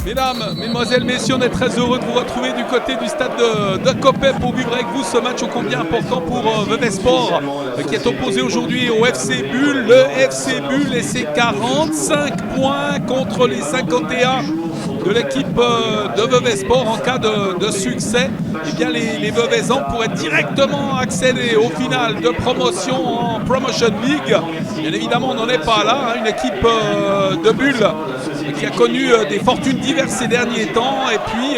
Mesdames, mesdemoiselles, messieurs, on est très heureux de vous retrouver du côté du stade de Coppet pour vivre avec vous ce match ô combien important pour Vevey Sport qui est opposé aujourd'hui au FC Bulle. Le FC Bulle et ses 45 points contre les 51 de l'équipe de Vevey Sport. En cas de succès, eh bien les Veveysans pourraient directement accéder au final de promotion en Promotion League. Bien évidemment, on n'en est pas là, hein. Une équipe de Bulle qui a connu des fortunes diverses ces derniers temps et puis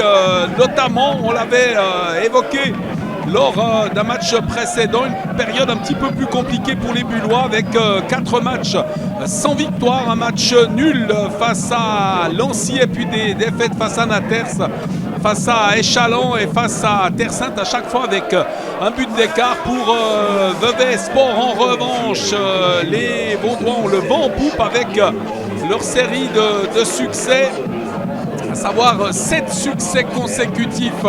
notamment, on l'avait évoqué lors d'un match précédent, une période un petit peu plus compliquée pour les Bullois avec 4 matchs sans victoire, un match nul face à Lancy et puis des défaites face à Naters, face à Échalon et face à Terre Sainte, à chaque fois avec un but d'écart pour Vevey Sport. En revanche, les Vaudois ont le vent en poupe avec leur série de succès, à savoir 7 succès consécutifs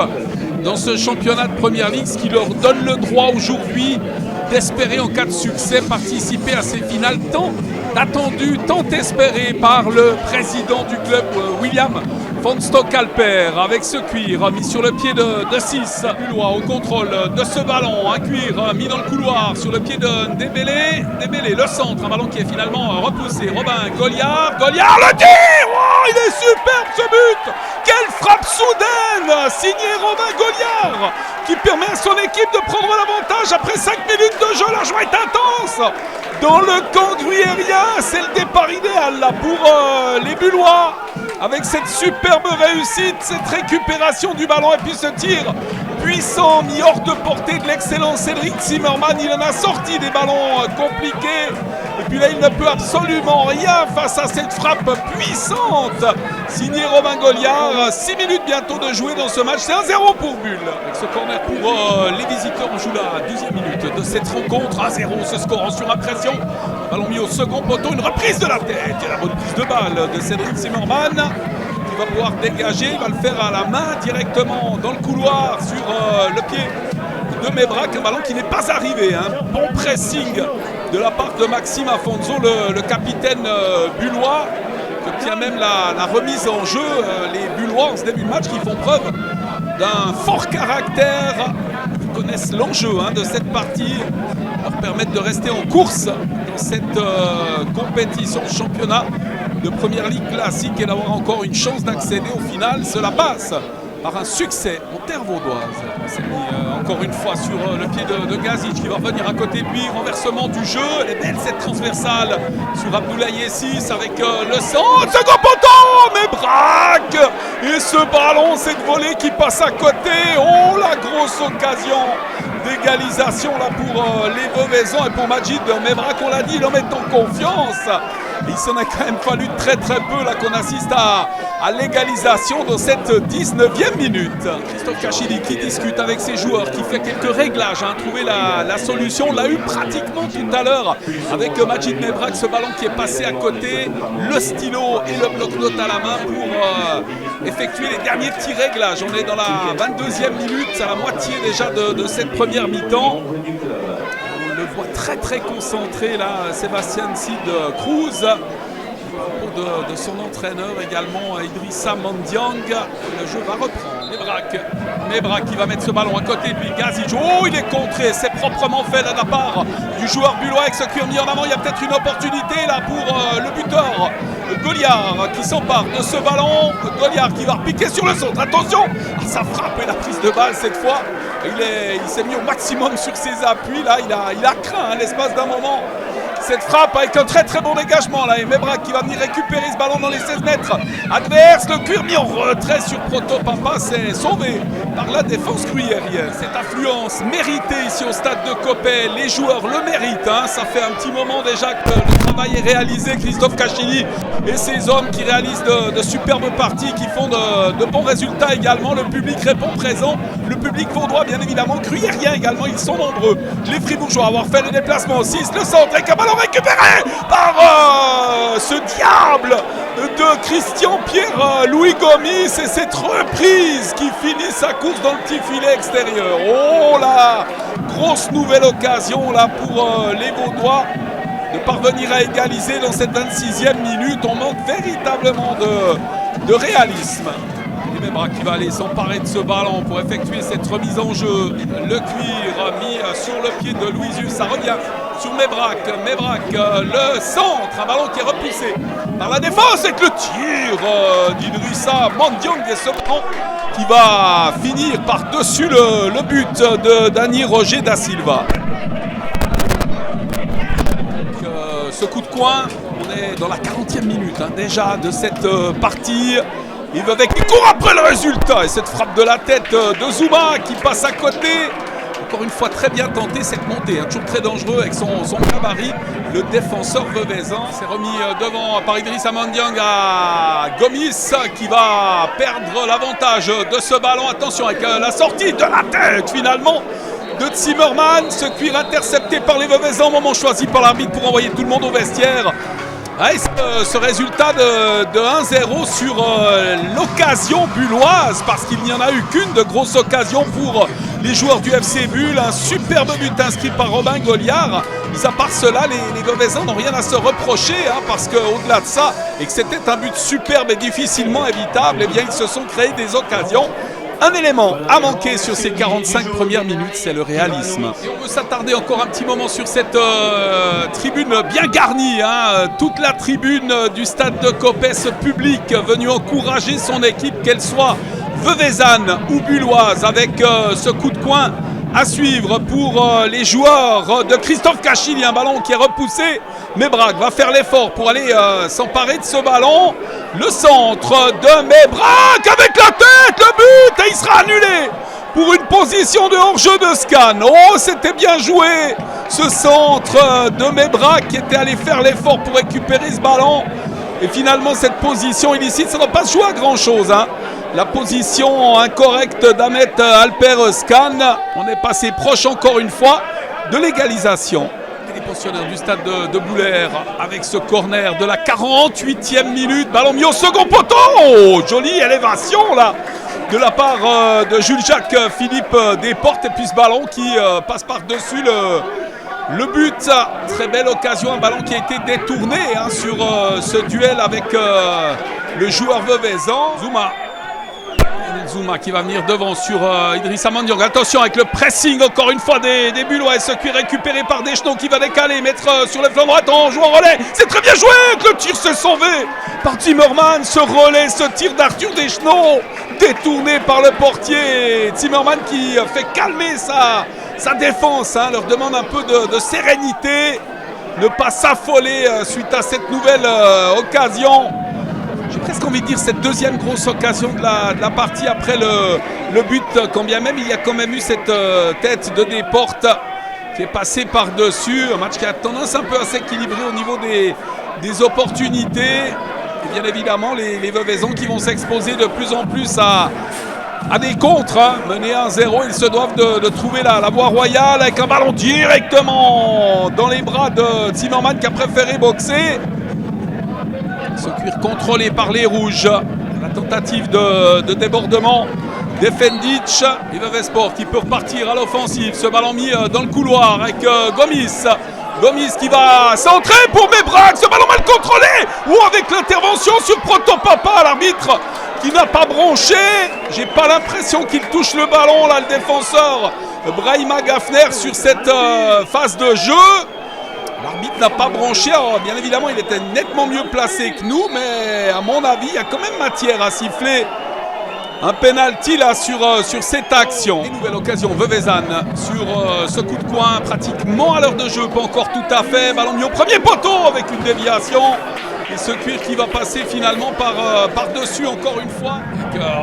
dans ce championnat de Première Ligue, ce qui leur donne le droit aujourd'hui d'espérer en cas de succès participer à ces finales tant attendues, tant espérées par le président du club, William von Stockalper, avec ce cuir mis sur le pied de 6. Bullois au contrôle de ce ballon, un cuir mis dans le couloir sur le pied de Dembélé. Dembélé, le centre, un ballon qui est finalement repoussé. Robin Goliard, le tir! Oh, il est superbe ce but! Quelle frappe soudaine signée Robin Goliard qui permet à son équipe de prendre l'avantage après 5 minutes de jeu. La joie est intense dans le camp gruyérien. C'est le départ idéal là pour les Bullois, avec cette superbe réussite, cette récupération du ballon et puis ce tir puissant mis hors de portée de l'excellent Cédric Zimmermann. Il en a sorti des ballons compliqués et puis là il ne peut absolument rien face à cette frappe puissante signée Robin Goliard. 6 minutes bientôt de jouer dans ce match, c'est 1-0 pour Bulle. Avec ce corner pour les visiteurs, on joue la 12e minute de cette rencontre. 1-0 ce score en surimpression. Ballon mis au second poteau, une reprise de la tête et la bonne prise de balle de Cédric Zimmermann qui va pouvoir dégager, il va le faire à la main directement dans le couloir sur le pied de Mebrac, un ballon qui n'est pas arrivé. Un bon pressing de la part de Maxime Afonso, le capitaine bullois, qui obtient même la remise en jeu. Les Bullois en ce début de match qui font preuve d'un fort caractère, qui connaissent l'enjeu de cette partie, leur permettre de rester en course dans cette compétition, championnat de Première Ligue classique et d'avoir encore une chance d'accéder au final. Cela passe par un succès en terre vaudoise. C'est mis encore une fois sur le pied de Gazic qui va revenir à côté de lui. Renversement du jeu. Elle est belle cette transversale sur Abdoulaye Essis avec le centre. Second poteau, Mebrac. Et ce ballon, cette volée qui passe à côté. Oh, la grosse occasion d'égalisation là pour les Veveysans et pour Majid Mebrac. On l'a dit, il en met en confiance. Il s'en a quand même fallu très peu là qu'on assiste à l'égalisation dans cette 19e minute. Christophe Kachili qui discute avec ses joueurs, qui fait quelques réglages, trouver la solution. On l'a eu pratiquement tout à l'heure avec Majid Mebrac, ce ballon qui est passé à côté, le stylo et le bloc-notes à la main pour effectuer les derniers petits réglages. On est dans la 22e minute, c'est la moitié déjà de cette première mi-temps. On le voit très concentré là, Sébastien Sid Cruz, de son entraîneur également, Idrissa Mandiang. Le jeu va reprendre. Mebrac qui va mettre ce ballon à côté de lui. Gazic, oh, il est contré, c'est proprement fait de la part du joueur bullois avec ce cuir mis en avant. Il y a peut-être une opportunité là pour le buteur Goliard qui s'empare de ce ballon. Goliard qui va repiquer sur le centre. Attention à sa frappe et la prise de balle cette fois. Il s'est mis au maximum sur ses appuis. Là, il a craint l'espace d'un moment cette frappe avec un très bon dégagement là. Et Mebrac qui va venir récupérer ce ballon dans les 16 mètres adverse. Le cuir mis en retrait sur Proto Papa, c'est sauvé par la défense gruyérienne. Cette affluence méritée ici au stade de Coppet, les joueurs le méritent. Ça fait un petit moment déjà que le travail est réalisé. Christophe Kachili et ses hommes qui réalisent de superbes parties, qui font de bons résultats également. Le public répond présent. Le public vaudois bien évidemment, gruyérien également, ils sont nombreux. Les Fribourgeois avoir fait le déplacement au 6, le centre avec un ballon récupéré par ce diable de Christian Pierre-Louis Gomis et cette reprise qui finit sa course dans le petit filet extérieur. Oh là, grosse nouvelle occasion là pour les Vaudois de parvenir à égaliser dans cette 26e minute. On manque véritablement de réalisme. Et Mebrac qui va aller s'emparer de ce ballon pour effectuer cette remise en jeu. Le cuir mis sur le pied de Louisius, ça revient sur Mebrac. Mebrac, le centre, un ballon qui est repoussé par la défense avec le tir d'Idrissa Mandiang et ce ballon qui va finir par-dessus le but de Dani Roger da Silva. Ce coup de coin, on est dans la 40e minute déjà de cette partie. Il court après le résultat et cette frappe de la tête de Zouma qui passe à côté. Encore une fois très bien tenté cette montée, toujours très dangereux avec son gabarit. Le défenseur veuvezan s'est remis devant par Idrissa Mandiang à Gomis qui va perdre l'avantage de ce ballon. Attention avec la sortie de la tête finalement de Zimmermann. Ce cuir intercepté par les Veuvezans, moment choisi par l'arbitre pour envoyer tout le monde au vestiaire. Ce résultat de 1-0 sur l'occasion bulloise, parce qu'il n'y en a eu qu'une de grosse occasion pour les joueurs du FC Bulle. Un superbe but inscrit par Robin Goliard. Mis à part cela, les Veuvezans n'ont rien à se reprocher, parce qu'au-delà de ça, et que c'était un but superbe et difficilement évitable, eh bien ils se sont créés des occasions. Un élément à manquer sur ces 45 premières minutes, c'est le réalisme. Et on veut s'attarder encore un petit moment sur cette tribune bien garnie. Toute la tribune du stade de Coppet, ce public venu encourager son équipe, qu'elle soit veuvezane ou bulloise, avec ce coup de coin à suivre pour les joueurs de Christophe Cachil. Il y a un ballon qui est repoussé. Mebrac va faire l'effort pour aller s'emparer de ce ballon. Le centre de Mebrac avec la tête, le but, et il sera annulé pour une position de hors-jeu de Scan. Oh, c'était bien joué ce centre de Mebrac qui était allé faire l'effort pour récupérer ce ballon. Et finalement, cette position illicite, ça ne doit pas se jouer à grand-chose. La position incorrecte d'Ahmet Alper Scan. On est passé proche encore une fois de l'égalisation. Les pensionnaires du stade de Boulaire avec ce corner de la 48e minute. Ballon mis au second poteau. Oh, jolie élévation là de la part de Jules-Jacques Philippe Desportes. Et puis ce ballon qui passe par-dessus le but. Très belle occasion. Un ballon qui a été détourné sur ce duel avec le joueur veuvezan. Zouma qui va venir devant sur Idrissa Mandiang. Attention avec le pressing encore une fois des Bullois. Ce cuir récupéré par Deschenaux qui va décaler, mettre sur le flanc droit en jouant relais. C'est très bien joué. Le tir s'est sauvé par Zimmermann. Ce relais, ce tir d'Arthur Deschenaux détourné par le portier. Zimmermann qui fait calmer sa défense. Leur demande un peu de sérénité. Ne pas s'affoler suite à cette nouvelle occasion. J'ai presque envie de dire cette deuxième grosse occasion de la partie après le but, quand bien même il y a quand même eu cette tête de Desportes qui est passée par-dessus. Un match qui a tendance un peu à s'équilibrer au niveau des opportunités. Et bien évidemment, les Veuvezans qui vont s'exposer de plus en plus à des contres. Menés 1-0, ils se doivent de trouver la voie royale avec un ballon directement dans les bras de Zimmermann qui a préféré boxer. Ce cuir contrôlé par les rouges. La tentative de débordement d'Efendic. Et Vevesport qui peut repartir à l'offensive. Ce ballon mis dans le couloir avec Gomis. Gomis qui va centrer pour Mebrac. Ce ballon mal contrôlé. Ou avec l'intervention sur Protopapa, l'arbitre qui n'a pas bronché. J'ai pas l'impression qu'il touche le ballon là, le défenseur Brahima Gafner sur cette phase de jeu. L'arbitre n'a pas branché, alors bien évidemment il était nettement mieux placé que nous, mais à mon avis il y a quand même matière à siffler un penalty là sur cette action. Une nouvelle occasion veuvezane sur ce coup de coin, pratiquement à l'heure de jeu, pas encore tout à fait. Ballon mis au premier poteau avec une déviation. Et ce cuir qui va passer finalement par-dessus encore une fois.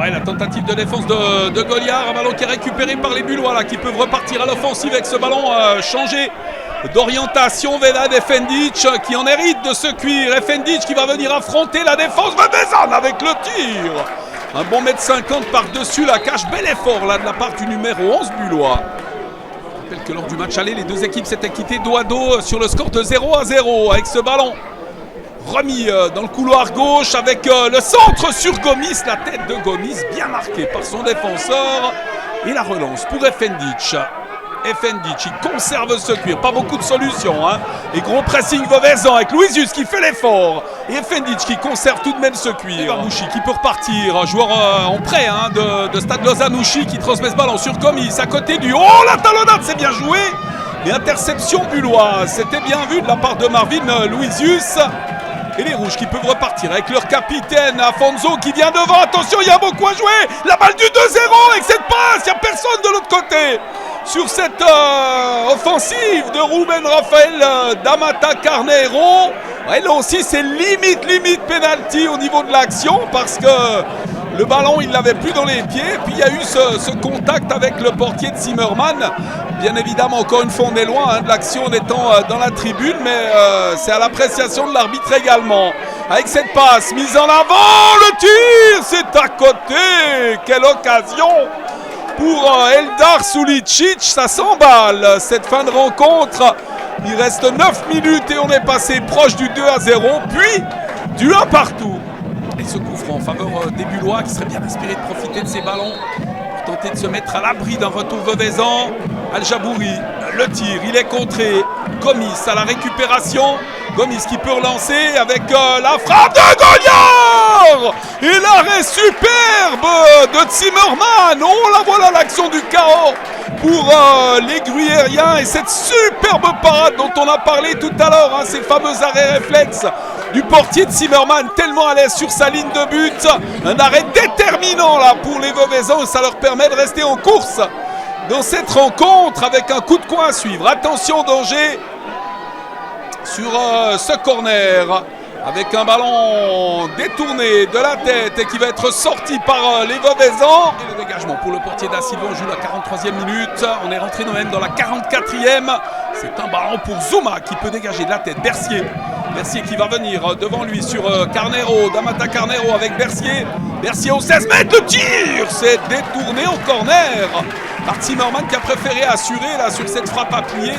Avec, la tentative de défense de Goliard, un ballon qui est récupéré par les Bullois là, qui peuvent repartir à l'offensive avec ce ballon changé d'orientation vers Efendic qui en hérite de ce cuir. Efendic qui va venir affronter la défense veuvezane avec le tir. Un bon mètre 50 par-dessus la cage. Bel effort là de la part du numéro 11 Bullois. Je rappelle que lors du match aller, les deux équipes s'étaient quittées dos à dos sur le score de 0-0 avec ce ballon remis dans le couloir gauche avec le centre sur Gomis. La tête de Gomis bien marquée par son défenseur. Et la relance pour Efendic. Efendic, il conserve ce cuir, pas beaucoup de solutions. Hein. Et gros pressing Veuvezan avec Louisius qui fait l'effort. Et Efendic qui conserve tout de même ce cuir. Barbouchi qui peut repartir, joueur en prêt hein, de Stade Lausanne-Ouchy qui transmet ce ballon sur Comis à côté du... Oh, la talonnade, c'est bien joué. Et interception bulloise, c'était bien vu de la part de Marvin Louisius. Et les Rouges qui peuvent repartir avec leur capitaine Afonso qui vient devant. Attention, il y a beaucoup à jouer. La balle du 2-0 avec cette passe. Il n'y a personne de l'autre côté. Sur cette offensive de Ruben Rafael Damata Carneiro. Ouais, là aussi, c'est limite penalty au niveau de l'action parce que le ballon, il ne l'avait plus dans les pieds. Et puis, il y a eu ce contact avec le portier de Zimmermann. Bien évidemment, encore une fois, on est loin hein, de l'action en étant dans la tribune, mais c'est à l'appréciation de l'arbitre également. Avec cette passe, mise en avant, le tir, c'est à côté. Quelle occasion pour Eldar Sulicic, ça s'emballe. Cette fin de rencontre, il reste 9 minutes et on est passé proche du 2-0, puis du 1 partout. Et ce coup franc en faveur des Bullois qui serait bien inspiré de profiter de ces ballons. Tenter de se mettre à l'abri d'un retour Veuvezan. Al-Jabouri, le tir, il est contré. Gomis à la récupération. Gomis qui peut relancer avec la frappe de Goliard. Et l'arrêt superbe de Zimmermann. Oh la voilà l'action du chaos pour les Gruyériens. Et cette superbe parade dont on a parlé tout à l'heure, hein, ces fameux arrêts réflexes du portier de Zimmermann, tellement à l'aise sur sa ligne de but. Un arrêt déterminant là pour les Veuvezans et ça leur permet de rester en course dans cette rencontre avec un coup de coin à suivre. Attention, danger sur ce corner avec un ballon détourné de la tête et qui va être sorti par les Veuvezans. Et le dégagement pour le portier da Silva, on joue la 43e minute. On est rentré même dans la 44e. C'est un ballon pour Zouma qui peut dégager de la tête. Bercier qui va venir devant lui sur Carneiro, Damata Carneiro avec Bercier. Bercier au 16 mètres, le tir, c'est détourné au corner par Zimmermann qui a préféré assurer là sur cette frappe appuyée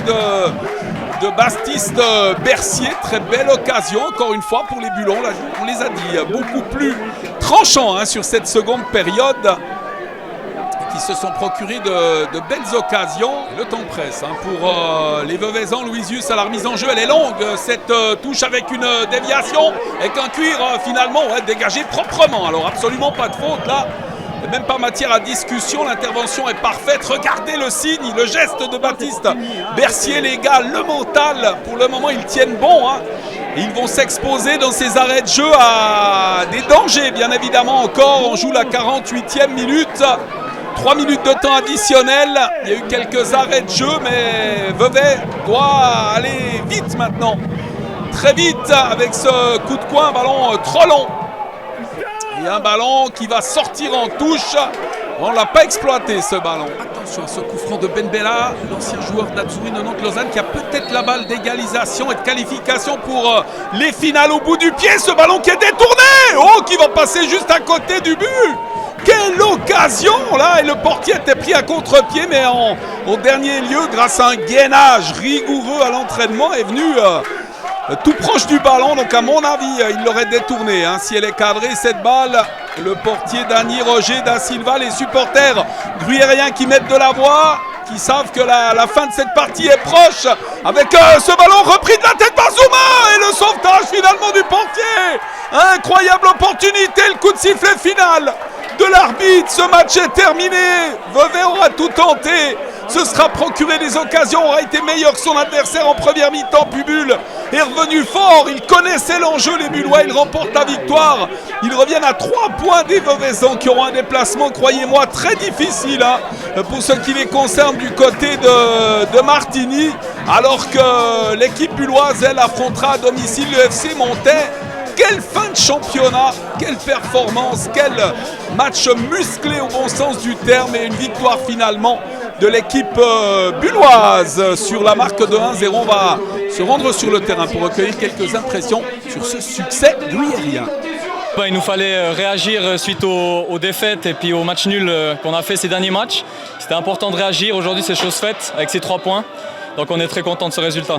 de Baptiste Bercier. Très belle occasion, encore une fois pour les Bullons, là, on les a dit, beaucoup plus tranchants hein, sur cette seconde période. Qui se sont procurés de belles occasions. Le temps presse hein, pour les Veuvezans. Louisius à la remise en jeu, elle est longue. Cette touche avec une déviation, avec un cuir finalement dégagé proprement. Alors absolument pas de faute là. Même pas matière à discussion, l'intervention est parfaite. Regardez le signe, le geste de Baptiste Bercier, les gars, le mental. Pour le moment, ils tiennent bon. Hein. Ils vont s'exposer dans ces arrêts de jeu à des dangers, bien évidemment encore. On joue la 48e minute. 3 minutes de temps additionnel, il y a eu quelques arrêts de jeu, mais Vevey doit aller vite maintenant. Très vite avec ce coup de coin, un ballon trop long. Et un ballon qui va sortir en touche. On ne l'a pas exploité ce ballon. Attention à ce coup franc de Ben Bella, l'ancien joueur d'Azzurri Nantes Lausanne qui a peut-être la balle d'égalisation et de qualification pour les finales au bout du pied. Ce ballon qui est détourné, oh, qui va passer juste à côté du but. Quelle occasion là! Et le portier était pris à contre-pied, mais en dernier lieu, grâce à un gainage rigoureux à l'entraînement, est venu tout proche du ballon. Donc à mon avis, il l'aurait détourné. Hein, si elle est cadrée, cette balle, le portier Dani Roger da Silva, les supporters gruyériens qui mettent de la voix, qui savent que la fin de cette partie est proche, avec ce ballon repris de la tête par Zouma et le sauvetage finalement du portier. Incroyable opportunité, le coup de sifflet final de l'arbitre. Ce match est terminé. Vevey aura tout tenté, se sera procuré des occasions, aura été meilleur que son adversaire en première mi-temps. Pubul est revenu fort, il connaissait l'enjeu, les Bullois, ils remportent la victoire. Ils reviennent à 3 points des Veuvezans qui auront un déplacement, croyez-moi, très difficile hein, pour ce qui les concerne du côté de Martigny, alors que l'équipe bulloise, elle, affrontera à domicile le FC Montais. Quelle fin de championnat, quelle performance, quel match musclé au bon sens du terme et une victoire finalement de l'équipe bulloise sur la marque de 1-0. On va se rendre sur le terrain pour recueillir quelques impressions sur ce succès gruyérien. Il nous fallait réagir suite aux défaites et puis aux matchs nuls qu'on a fait ces derniers matchs. C'était important de réagir. Aujourd'hui, c'est chose faite avec ces 3 points. Donc on est très content de ce résultat.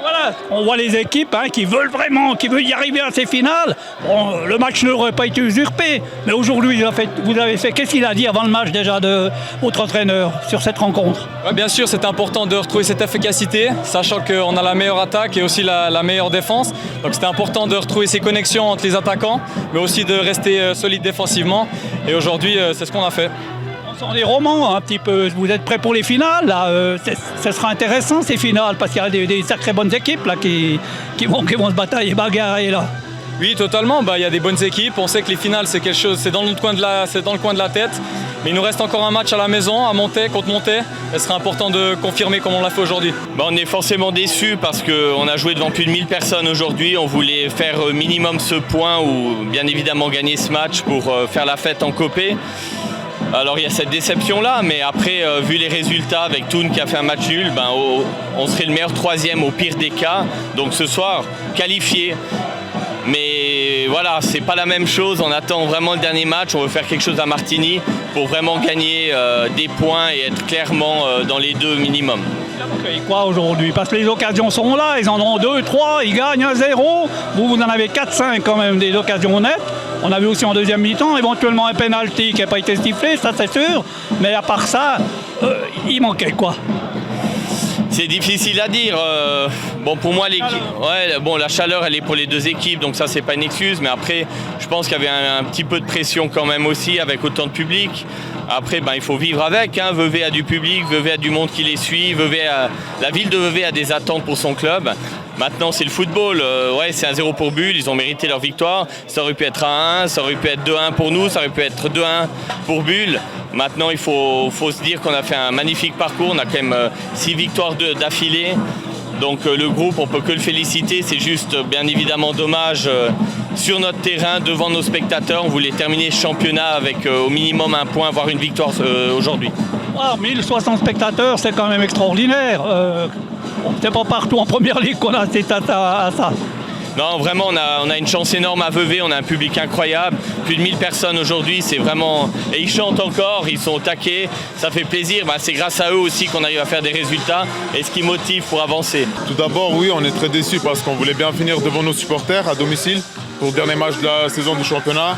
Voilà, voilà, on voit les équipes qui veulent vraiment, qui veulent y arriver à ces finales. Bon, le match n'aurait pas été usurpé, mais aujourd'hui, vous avez fait. Qu'est-ce qu'il a dit avant le match déjà de votre entraîneur sur cette rencontre? Ouais, bien sûr, c'est important de retrouver cette efficacité, sachant qu'on a la meilleure attaque et aussi la meilleure défense. Donc c'était important de retrouver ces connexions entre les attaquants, mais aussi de rester solide défensivement. Et aujourd'hui, c'est ce qu'on a fait. On sent des romans un petit peu. Vous êtes prêts pour les finales là, ça sera intéressant ces finales parce qu'il y a des sacrées bonnes équipes là qui vont se batailler, bagarrer là. Oui, totalement. Il y a des bonnes équipes. On sait que les finales, c'est quelque chose, c'est dans le coin de la tête. Mais il nous reste encore un match à la maison, à Montaix, contre Montaix. Ce sera important de confirmer comme on l'a fait aujourd'hui. On est forcément déçus parce qu'on a joué devant plus de 1000 personnes aujourd'hui. On voulait faire minimum ce point ou bien évidemment gagner ce match pour faire la fête en copé. Alors il y a cette déception-là, mais après, vu les résultats avec Thun qui a fait un match nul, on serait le meilleur troisième au pire des cas. Donc ce soir, qualifié. Mais voilà, c'est pas la même chose. On attend vraiment le dernier match. On veut faire quelque chose à Martigny pour vraiment gagner des points et être clairement dans les deux minimum. Et quoi aujourd'hui? Parce que les occasions sont là, ils en ont 2, 3, ils gagnent 1-0. Vous en avez 4-5 quand même des occasions nettes. On a vu aussi en deuxième mi-temps éventuellement un penalty qui n'a pas été sifflé, ça c'est sûr. Mais à part ça, il manquait quoi? C'est difficile à dire. Pour moi, la chaleur, elle est pour les deux équipes, donc ça, c'est pas une excuse. Mais après, je pense qu'il y avait un petit peu de pression quand même aussi, avec autant de public. Après, il faut vivre avec. Vevey a du public, Vevey a du monde qui les suit. La ville de Vevey a des attentes pour son club. Maintenant, c'est le football. C'est 1-0 pour Bulle. Ils ont mérité leur victoire. Ça aurait pu être 1-1, ça aurait pu être 2-1 pour nous, ça aurait pu être 2-1 pour Bulle. Maintenant, il faut se dire qu'on a fait un magnifique parcours. On a quand même 6 victoires d'affilée. Donc le groupe, on ne peut que le féliciter. C'est juste bien évidemment dommage sur notre terrain, devant nos spectateurs. On voulait terminer ce championnat avec au minimum un point, voire une victoire aujourd'hui. 1060 spectateurs, c'est quand même extraordinaire. C'est pas partout en première ligue qu'on a assisté à ça. Non, vraiment, on a une chance énorme à Vevey, on a un public incroyable, plus de 1000 personnes aujourd'hui, c'est vraiment... Et ils chantent encore, ils sont au taquet, ça fait plaisir, c'est grâce à eux aussi qu'on arrive à faire des résultats et ce qui motive pour avancer. Tout d'abord, oui, on est très déçus parce qu'on voulait bien finir devant nos supporters à domicile pour le dernier match de la saison du championnat.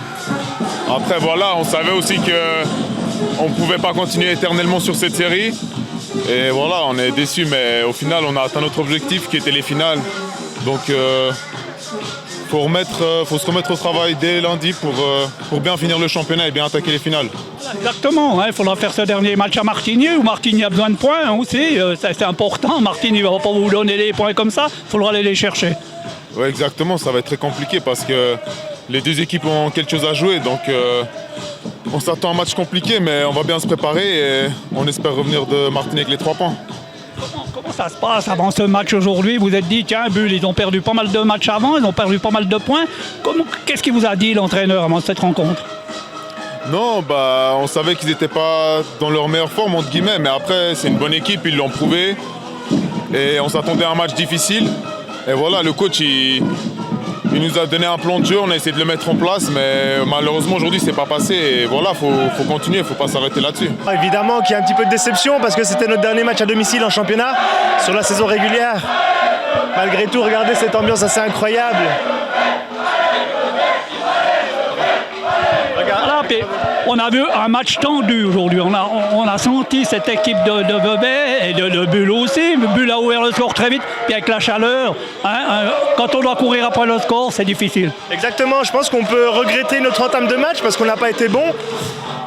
Après, voilà, on savait aussi qu'on ne pouvait pas continuer éternellement sur cette série. Et voilà, on est déçus, mais au final, on a atteint notre objectif qui était les finales. Donc, faut se remettre au travail dès lundi pour bien finir le championnat et bien attaquer les finales. Exactement, il faudra faire ce dernier match à Martigny où Martigny a besoin de points aussi, c'est important. Martigny ne va pas vous donner les points comme ça, il faudra aller les chercher. Oui, exactement, ça va être très compliqué parce que les deux équipes ont quelque chose à jouer. Donc on s'attend à un match compliqué, mais on va bien se préparer et on espère revenir de Martigny avec les 3 points. Comment ça se passe avant ce match aujourd'hui? Vous êtes dit, tiens, Bulle, ils ont perdu pas mal de matchs avant, ils ont perdu pas mal de points. Qu'est-ce qu'il vous a dit l'entraîneur avant cette rencontre? Non, on savait qu'ils n'étaient pas dans leur meilleure forme, entre guillemets, mais après, c'est une bonne équipe, ils l'ont prouvé. Et on s'attendait à un match difficile. Et voilà, le coach, il nous a donné un plan de jeu, on a essayé de le mettre en place, mais malheureusement aujourd'hui c'est pas passé. Et voilà, faut continuer, il faut pas s'arrêter là-dessus. Évidemment qu'il y a un petit peu de déception parce que c'était notre dernier match à domicile en championnat sur la saison régulière. Malgré tout, regardez cette ambiance assez incroyable. On a vu un match tendu aujourd'hui. On a senti cette équipe de Vevey et de Bulle aussi. Bulle a ouvert le score très vite. Puis avec la chaleur, quand on doit courir après le score, c'est difficile. Exactement. Je pense qu'on peut regretter notre entame de match parce qu'on n'a pas été bon.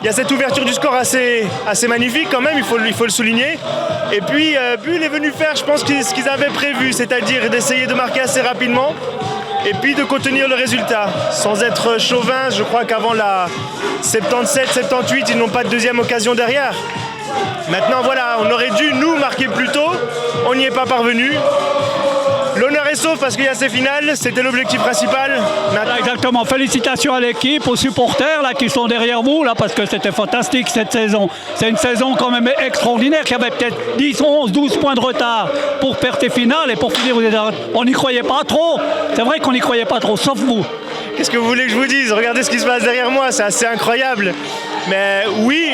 Il y a cette ouverture du score assez magnifique quand même, il faut le souligner. Et puis Bulle est venu faire, je pense, ce qu'ils avaient prévu, c'est-à-dire d'essayer de marquer assez rapidement. Et puis de contenir le résultat. Sans être chauvin, je crois qu'avant la 77-78, ils n'ont pas de deuxième occasion derrière. Maintenant, voilà, on aurait dû nous marquer plus tôt. On n'y est pas parvenu. L'honneur est sauf parce qu'il y a ces finales, c'était l'objectif principal. Voilà, exactement, félicitations à l'équipe, aux supporters là, qui sont derrière vous, là, parce que c'était fantastique cette saison. C'est une saison quand même extraordinaire, qui avait peut-être 10, 11, 12 points de retard pour perdre ces finales. Et pour finir, on n'y croyait pas trop. C'est vrai qu'on n'y croyait pas trop, sauf vous. Qu'est-ce que vous voulez que je vous dise? Regardez ce qui se passe derrière moi, c'est assez incroyable. Mais oui,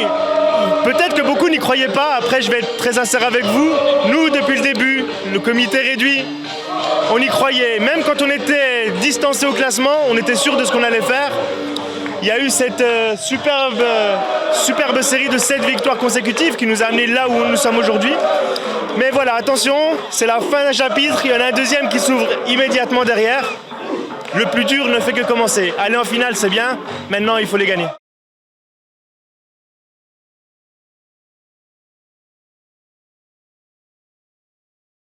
peut-être que beaucoup n'y croyaient pas. Après, je vais être très sincère avec vous. Nous, depuis le début, le comité réduit, on y croyait. Même quand on était distancé au classement, on était sûr de ce qu'on allait faire. Il y a eu cette superbe série de 7 victoires consécutives qui nous a amenés là où nous sommes aujourd'hui. Mais voilà, attention, c'est la fin d'un chapitre, il y en a un deuxième qui s'ouvre immédiatement derrière. Le plus dur ne fait que commencer. Aller en finale, c'est bien, maintenant il faut les gagner.